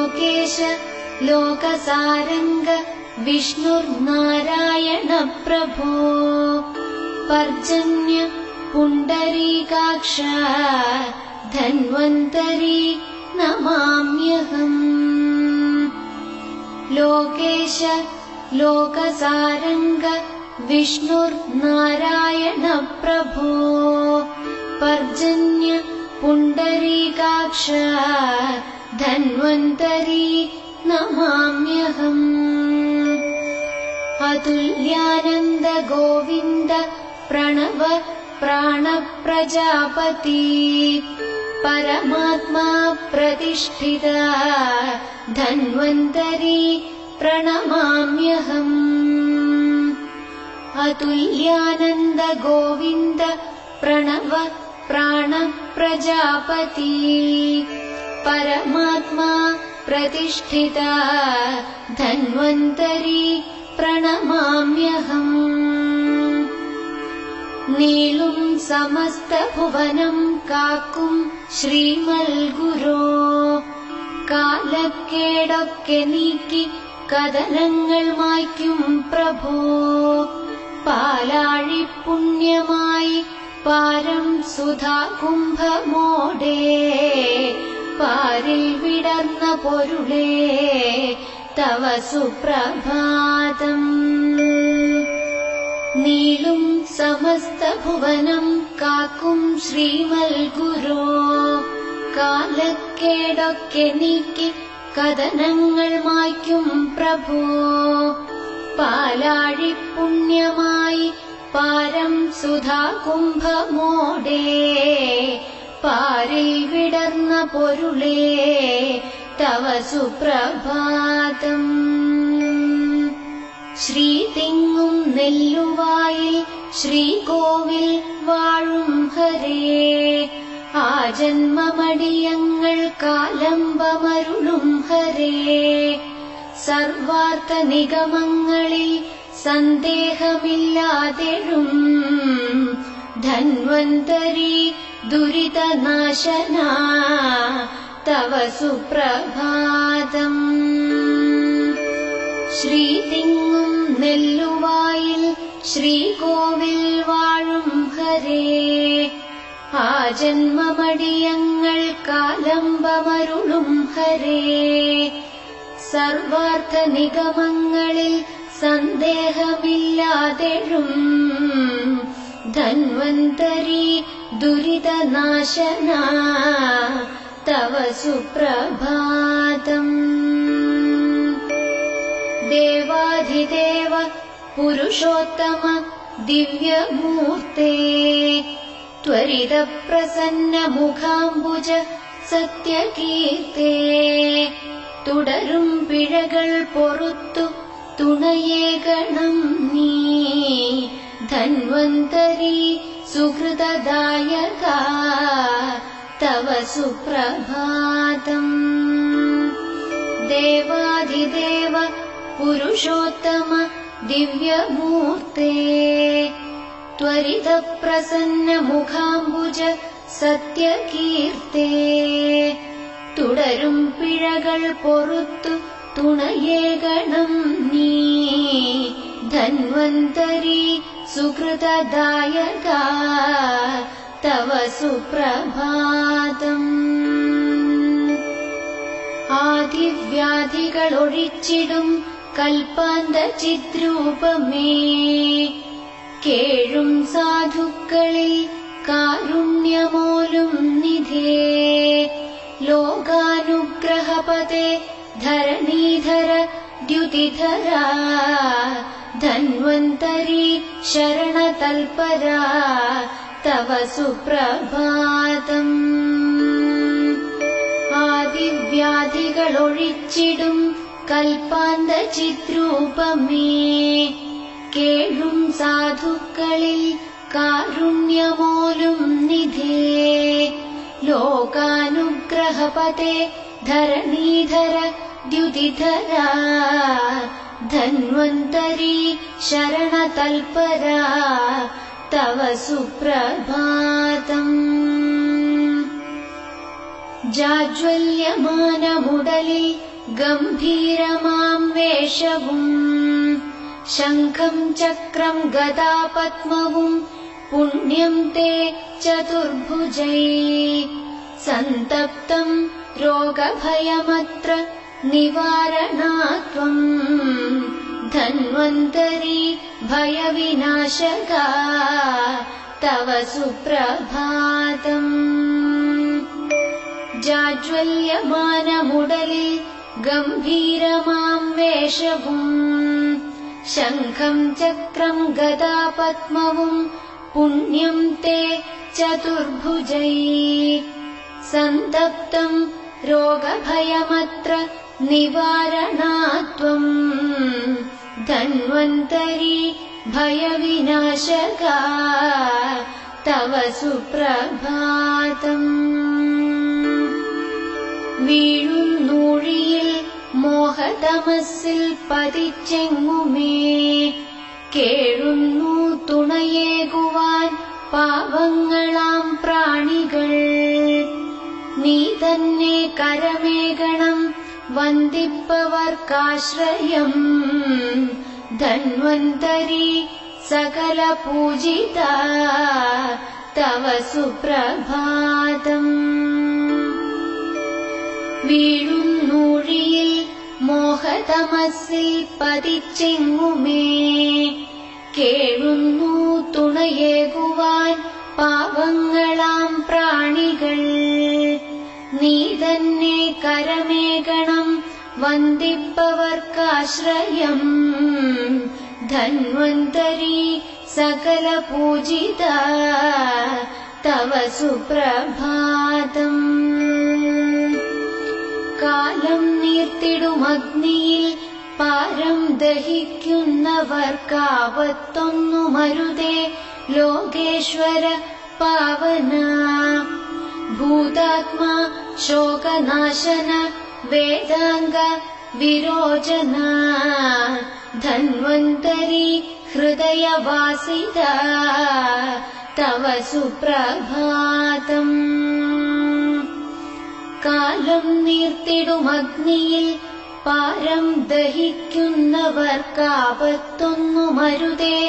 लोकेश लोकसारंग विष्णुर्नारायण प्रभो पर्जन्य पुंडरीकाक्ष धन्वन्तरी नमाम्यहम्। लोकेश लोकसारंग विष्णुर्नारायण प्रभो पर्जन्य पुंडरीकाक्ष धन्वन्तरी नमाम्यहम्। अतुल्यानंद गोविंद प्रणव प्राण प्रजापति परमात्मा प्रतिष्ठिता धन्वन्तरी प्रणमाम्यहम्। अतुल्यानंद गोविंद प्रणव प्राण प्रजापति परमात्मा प्रतिष्ठिता धन्वन्तरी प्रणमाम्यहम्। नीलुं समस्त भुवनं काक्कुं श्रीमल्गुरो कालक्केडൊക്കെ നീക്കി കഥനങ്ങൾ മായ്ക്കും പ്രഭോ പാലാഴി പുണ്യമായി പാരം സുധാ കുംഭമോടെ പാരിൽ വിടർന്ന പൊരുളേ തവ സുപ്രഭാതം। നീളും സമസ്ത ഭുവനം കാക്കും ശ്രീമൽഗുരോ കാലക്കേടൊക്കെ നീക്കി കഥനങ്ങൾ മായ്ക്കും പ്രഭോ പാലാഴി പുണ്യമായി പാരം സുധാ കുംഭമോടെ പാരിൽ വിടർന്ന പൊരുളേ തവ സുപ്രഭാതം। ശ്രീതിങ്ങും നെല്ലുവായിൽ ശ്രീകോവിൽ വാഴും ഹരേ ആ ജന്മമടിയങ്ങൾ കാലംബമരുളും ഹരേ സർവാർത്ഥ നിഗമങ്ങളിൽ സന്ദേഹമില്ലാതെഴും ധന്വന്തരി ദുരിതനാശന തവ സുപ്രഭാതം। ശ്രീതിങ്ങും നെല്ലുവായിൽ ശ്രീകോവിൽ വാഴും ഹരേ ആ ജന്മമടിയങ്ങൾ കാലംബമരുളും ഹരേ സർവാർത്ഥ നിഗമങ്ങളിൽ സന്ദേഹമില്ലാതെഴും ധന്വന്തരി ദുരിതനാശന തവ സുപ്രഭാതം। ദേവാധിദേവ പുരുഷോത്തമ ദിവ്യമൂർത്തേ ത്വരിത പ്രസന്ന മുഖാംബുജ സത്യകീർത്തേ തുടരും പിഴകൾ പൊറുത്തു തുണയേകണം നീ ധന്വന്തരി സുഹൃതദായക തവ സുപ്രഭാതം। ദേവാധിദേവ പുരുഷോത്തമ ദിവ്യമൂർത്തേ ത്വരിത പ്രസന്ന മുഖാംബുജ സത്യകീർത്തേ തുടരും പിഴകൾ പൊറുത്തു തുണയേകണം നീ ധന്വന്തരി സുഹൃതദായക തവ സുപ്രഭാതം। ആദിവ്യാധികൾ ഒഴിച്ചിടും കൽപ്പാന്ത ചിദ്രൂപമേ കേഴും സാധുക്കളിൽ കാരുണ്യമോലും നിധേ ലോകാനുഗ്രഹപതേ ധരണീധര ദ്യുതിധര ധന്വന്തരി ശരണതൽപര തവ സുപ്രഭാതം। ആദിവ്യാധികൾ ഒഴിച്ചിടും കൽപ്പാന്ത ചിദ്രൂപമേ കേഴും സാധുക്കളിൽ കാരുണ്യമോലും നിധേ ലോകാനുഗ്രഹപതേ ധരണീധര ദ്യുതിധര ധന്വന്തരി ശരണതൽപര തവ സുപ്രഭാതം। ജാജ്വല്യമാനമുടലിൽ ഗംഭീരമാം വേഷവും ശംഖം ചക്രം ഗദാപത്മവും പുണ്യം തേ ചതുർഭുജൈ സന്തപ്തം രോഗഭയമത്ര നിവാരണാത്വം ധന്വന്തരി ഭയവിനാശകാ തവ സുപ്രഭാതം. ജാജ്വല്യമാനമുടലിൽ ഗംഭീരമാം വേഷവും ശംഖം ചക്രം ഗദാപത്മവും പുണ്യം തേ ചതുർഭുജൈ സന്തപ്തം രോഗഭയമത്ര നിവാരണാത്വം ധന്വന്തരി ഭയവിനാശകാ തവ സുപ്രഭാതം. വീഴുന്നൂഴിയിൽ മോഹതമസ്സിൽ പതിച്ചെങ്ങുമേ കേഴുന്നു തുണയേകുവാൻ പാവങ്ങളാം പ്രാണികൾ. നീ തന്നെ കരമേകണം വന്ദിപ്പവർക്കാശ്രയം ധന്വന്തരി സകല പൂജിത തവ സുപ്രഭാതം. വീഴുന്നൂഴിയിൽ മോഹതമസ്സിൽ പതിച്ചെങ്ങുമേ കേഴുന്നു തുണയേകുവാൻ പാവങ്ങളാം പ്രാണികൾ. നീ തന്നെ കരമേകണം വന്ദിപ്പവർക്കാശ്രയം ധന്വന്തരി സകല പൂജിത തവ സുപ്രഭാതം. കാലം നീർത്തിടുമഗ്നിയിൽ പാരം ദഹിക്കുന്നവർക്കാപത്തൊന്നുമരുതേ ലോകേശ്വര പാവന ഭൂതാത്മാ ശോകനാശന വേദാംഗ വിരോചന ധന്വന്തരി ഹൃദയവാസിത തവ സുപ്രഭാതം. കാലം നീർത്തിടുമഗ്നിയിൽ പാരം ദഹിക്കുന്നവർക്കാപത്തൊന്നുമരുതേ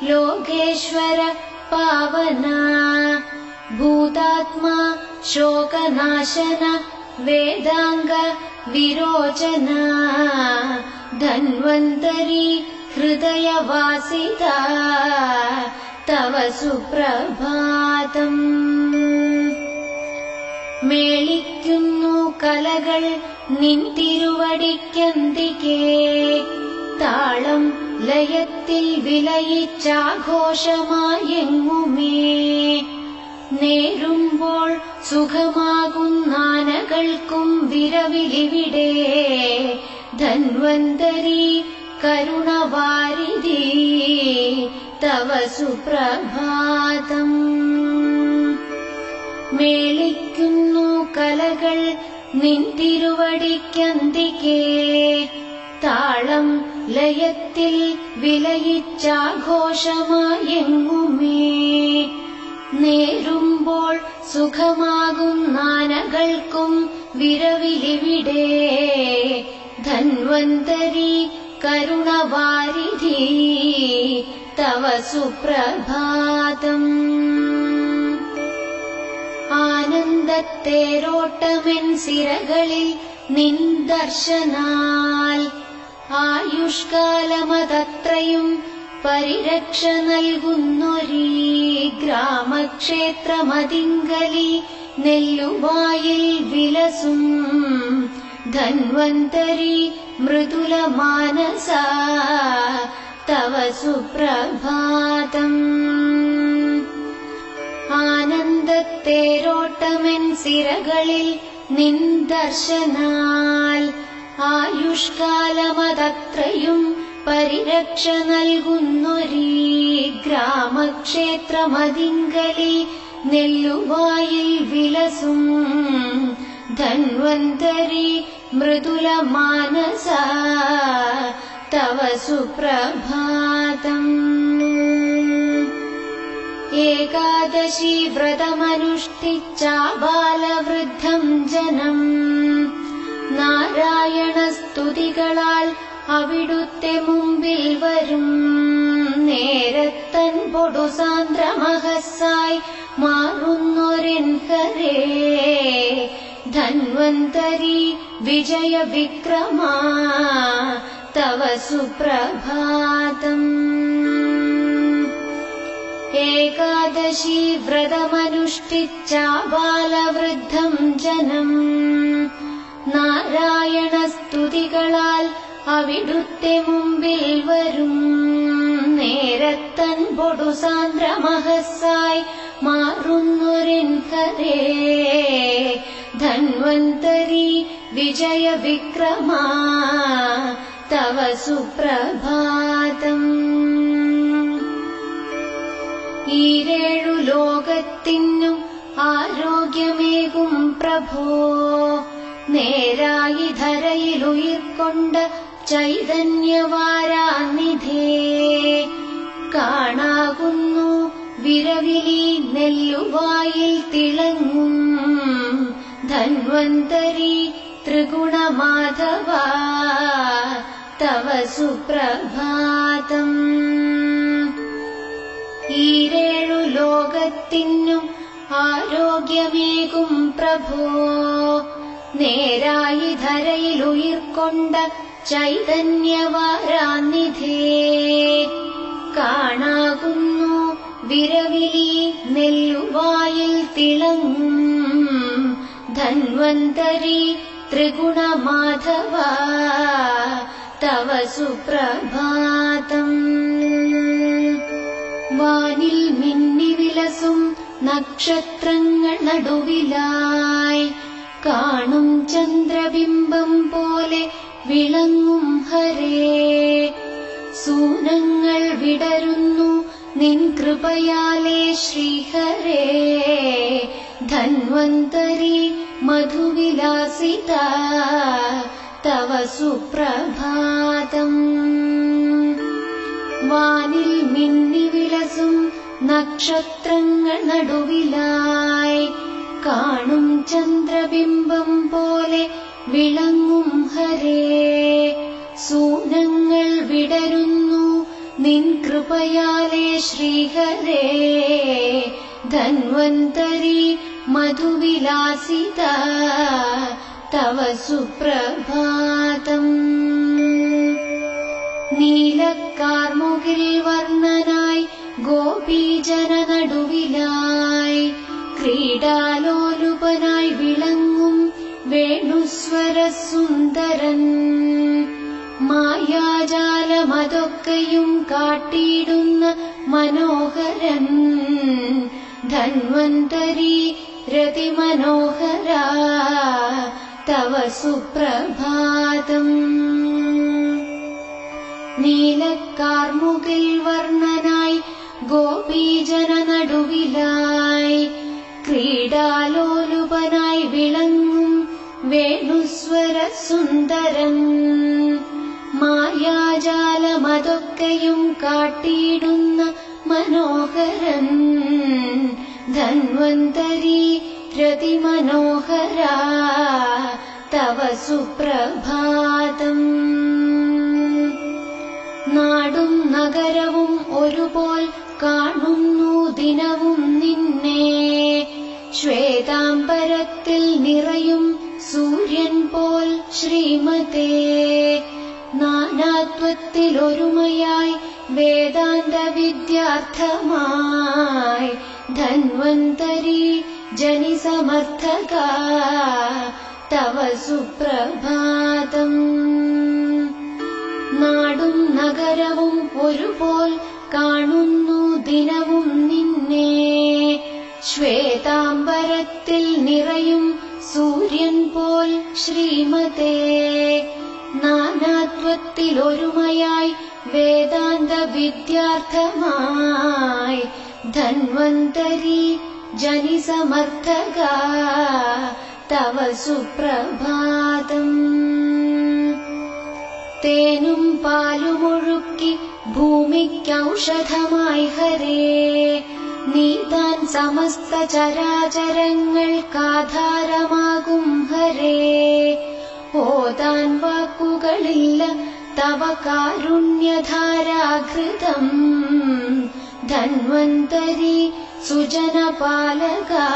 ലോകേശ്വര പാവന ഭൂതാത്മാ ശോകനാശന വേദാംഗ വിരോചന ധന്വന്തരി ഹൃദയവാസിത തവ സുപ്രഭാതം. മേളിക്കുന്നു കലകൾ നിൻ തിരുവടിക്കന്തികേ താളം ലയത്തിൽ വിലയിച്ചാഘോഷമായെങ്ങുമേ നേരുമ്പോൾ സുഖമാകുന്നാനകൾക്കും വിരവിലിവിടെ ധന്വന്തരി കരുണവാരിധി തവ സുപ്രഭാതം. മേളിക്കുന്നു കലകൾ നിൻ തിരുവടിക്കന്തികേ താളം ലയത്തിൽ വിലയിച്ചാഘോഷമായെങ്ങുമേ നേരുമ്പോൾ സുഖമാകുന്നാനകൾക്കും വിരവിലിവിടെ ധന്വന്തരി കരുണവാരിധി തവ സുപ്രഭാതം. ആനന്ദത്തേരോട്ടമെൻ സിരകളിൽ നിൻ ദർശനാൽ ആയുഷ്കാലമതത്രയും പരിരക്ഷ നൽകുന്നൊരീ ഗ്രാമക്ഷേത്രമതിങ്കലി നെല്ലുവായിൽ വിലസും ധന്വന്തരി മൃദുലമാനസ തവ സുപ്രഭാതം. ആനന്ദത്തേരോട്ടമെൻ സിരകളിൽ നിൻ ദർശനാൽ ആയുഷ്കാലമതത്രയും പരിരക്ഷ നൽകുന്നൊരീ ഗ്രാമക്ഷേത്രമതിങ്കലി നെല്ലുവായിൽ വിലസും ധന്വന്തരി മൃദുലമാനസ തവ സുപ്രഭാതം. ഏകാദശി വ്രതമനുഷ്ഠിച്ചാബാലവൃദ്ധം ജനം നാരായണ സ്തുതികളാൽ അവിടുത്തെ മുമ്പിൽ വരും. നേരത്തൻ പൊടു സാന്ദ്രമഹസ്സായി മാറുന്നൊരെൻ ഹരേ. ധന്വന്തരി വിജയ വിക്രമാ തവ സുപ്രഭാതം. ഏകാദശി വ്രതമനുഷ്ഠിച്ചാബാലവൃദ്ധം ജനം. നാരായണ സ്തുതികളാൽ അവിടുത്തെ മുമ്പിൽ വരും. നേരത്തൻ പൊടു സാന്ദ്രമഹസ്സായി മാറുന്നൊരെൻ ഹരേ. ധന്വന്തരി വിജയ വിക്രമാ തവ സുപ്രഭാതം. ഈരേഴു ലോകത്തിനും ആരോഗ്യമേകും പ്രഭോ. നേരായി ധരയിലുയിർക്കൊണ്ട ചൈതന്യവാരാനിധേ. കാണാകുന്നു വിരവിലി നെല്ലുവായിൽ തിളങ്ങും. ധന്വന്തരി ത്രിഗുണമാധവ തവ സുപ്രഭാതം. ഈരേഴു ലോകത്തിനും ആരോഗ്യമേകും പ്രഭോ. നേരായി ധരയിലുയിർക്കൊണ്ട ചൈതന്യവാരാനിധേ. കാണാകുന്നു വിരവിലി നെല്ലുവായിൽ തിളങ്ങും. ധന്വന്തരി ത്രിഗുണമാധവ തവ സുപ്രഭാതം. വാനിൽ മിന്നി വിലസും നക്ഷത്രങ്ങൾ നടുവിലായി കാണും ചന്ദ്രബിംബം പോലെ വിളങ്ങും ഹരേ. സൂനങ്ങൾ വിടരുന്നു നിൻ കൃപയാലേ ശ്രീഹരേ. ധന്വന്തരി മധുവിലാസിത തവ സുപ്രഭാതം. വാനിൽ മിന്നി വിലസും നക്ഷത്രങ്ങൾ നടുവിലായി കാണും ചന്ദ്രബിംബം പോലെ വിളങ്ങും ഹരേ. സൂനങ്ങൾ വിടരുന്നു നിൻ കൃപയാലേ ശ്രീഹരേ. ധന്വന്തരി മധുവിലാസിത തവ സുപ്രഭാതം. നീലക്കാർമുകിൽ വർണ്ണനായി ഗോപീജന നടുവിലായി ക്രീഡാലോലുപനായി വിളങ്ങും വേണുസ്വര സുന്ദരൻ. മായാജാലമതൊക്കെയും കാട്ടിയിടുന്ന മനോഹരൻ. ധന്വന്തരി രതിമനോഹര തവ സുപ്രഭാതം. നീലക്കാർമുകിൽ വർണ്ണനായി ഗോപീജന നടുവിലായി ക്രീഡാലോലുപനായി വിളങ്ങും വേണുസ്വര സുന്ദരൻ. മായാജാലമതൊക്കെയും കാട്ടിയിടുന്ന മനോഹരൻ. ധന്വന്തരി രതിമനോഹര തവ സുപ്രഭാതം. നാടും നഗരവും ഒരുപോൽ കാണുന്നു ദിനവും നിന്നെ. ശ്വേതാംബരത്തിൽ നിറയും സൂര്യൻ പോൽ ശ്രീമതേ. നാനാത്വത്തിലൊരുമയായി വേദാന്ത വിദ്യാർത്ഥമായി. ധന്വന്തരി ജനിസമർത്ഥക തവ സുപ്രഭാതം. നാടും നഗരവും ഒരുപോൽ കാണുന്നു ദിനവും നിന്നെ. ശ്വേതാംബരത്തിൽ നിറയും സൂര്യൻ പോൽ ശ്രീമതേ. നാനാത്വത്തിലൊരുമയായി വേദാന്ത വിദ്യാർത്ഥമായി. ധന്വന്തരി ജനിസമർത്ഥക തവ സുപ്രഭാതം. തേനും പാലുമൊഴുക്കി ഭൂമിക്കൗഷധമായി ഹരേ. നീ താൻ സമസ്ത ചരാചരങ്ങൾക്കാധാരമാകും ഹരേ. तव कारुण्यधाराघृतम् धन्वन्तरि सुजनपालका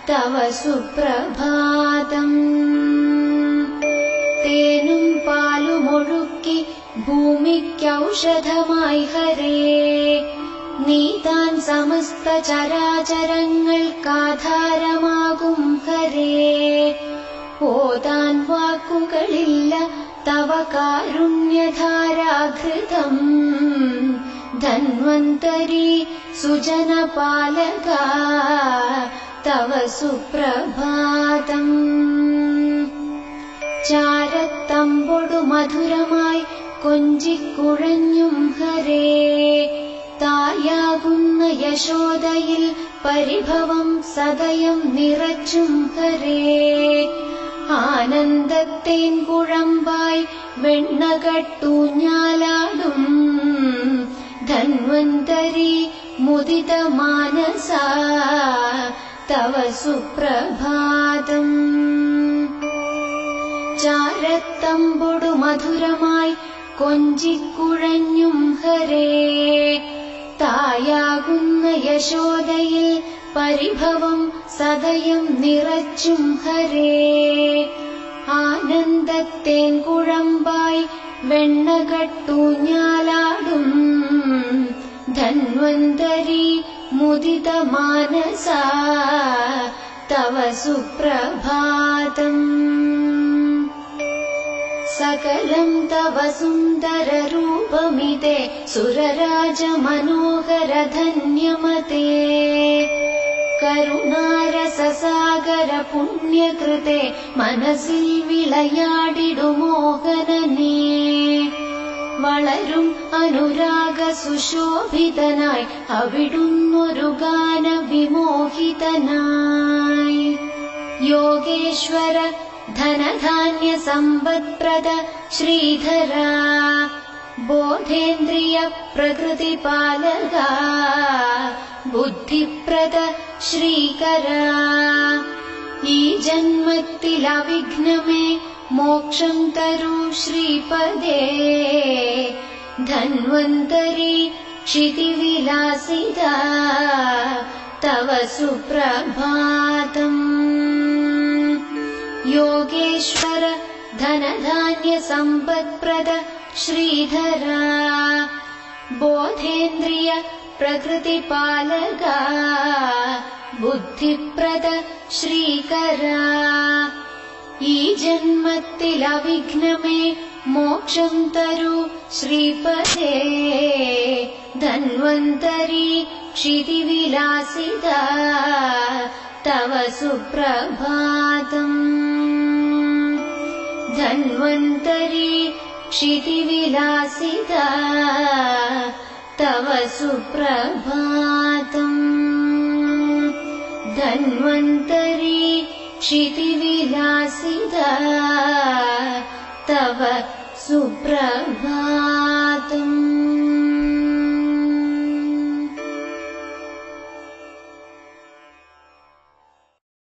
तव सुप्रभातम् തേനും പാലുമൊഴുക്കി ഭൂമിക്കൗഷധമായി ഹരേ നീ താൻ സമസ്ത ചരാചരങ്ങൾക്കാധാരമാകും ഹരേ ഓതാൻ വാക്കുകളില്ല തവ കാരുണ്യധാരാഘൃതം ധന്വന്തരി സുജനപാലക തവ സുപ്രഭാതം ചാരത്തമ്പൊടു മധുരമായി കൊഞ്ചിക്കുഴഞ്ഞും ഹരേ തായാകുന്ന യശോദയിൽ പരിഭവം സദയം നിറച്ചും ഹരേ ആനന്ദത്തേൻ കുഴമ്പായി വെണ്ണകട്ടൂഞ്ഞാലാടും ധന്വന്തരി മുദിത മാനസ തവ സുപ്രഭാതം ചാരത്തമ്പൊടു മധുരമായി കൊഞ്ചിക്കുഴഞ്ഞും ഹരേ തായാകുന്ന യശോദയിൽ പരിഭവം സദയം നിറച്ചും ഹരേ ആനന്ദത്തേൻ കുഴമ്പായി വെണ്ണകട്ടൂഞ്ഞാലാടും ധന്വന്തരി മുദിത മാനസ തവ സുപ്രഭാതം സകലം തവ സുന്ദരരൂപമിതേ സുരരാജമനോഹരധന്യമതേ കരുണാരസസാഗര പുണ്യകൃതേ മനസ്സിൽ വിളയാടിടുമോഹനനേ വളരും അനുരാഗ സുശോഭിതനായി അവിടുന്നൊരു ഗാന വിമോഹിതനായി യോഗേശ്വര ധനധാന്യ സമ്പത്പ്രദ ശ്രീധര ബോധേന്ദ്രിയ പ്രകൃതിപാലക ബുദ്ധിപ്രദ ശ്രീകര ഈ ജന്മത്തിൽ അവിഘ്നമേ മോക്ഷം തരൂ ശ്രീപദേ ധന്വന്തരി ക്ഷിതിവിലാസിത തവ സുപ്രഭാതം യോഗേശ്വര ധനധാന്യ സമ്പത്പ്രദ ശ്രീധര ബോധേന്ദ്രിയ പ്രകൃതിപാലക ബുദ്ധിപ്രദ ശ്രീകര ഈ ജന്മത്തിൽ അവിഘ്നമേ മോക്ഷം തരൂ ശ്രീപദേ ധന്വന്തരി ക്ഷിതിവിലാസിത തവ സുപ്രഭാതം ധന്വന്തരി ക്ഷിതിവിലാസിത തവ സുപ്രഭാതം ധന്വന്തരി ക്ഷിതിവിലാസിത തവ സുപ്രഭാതം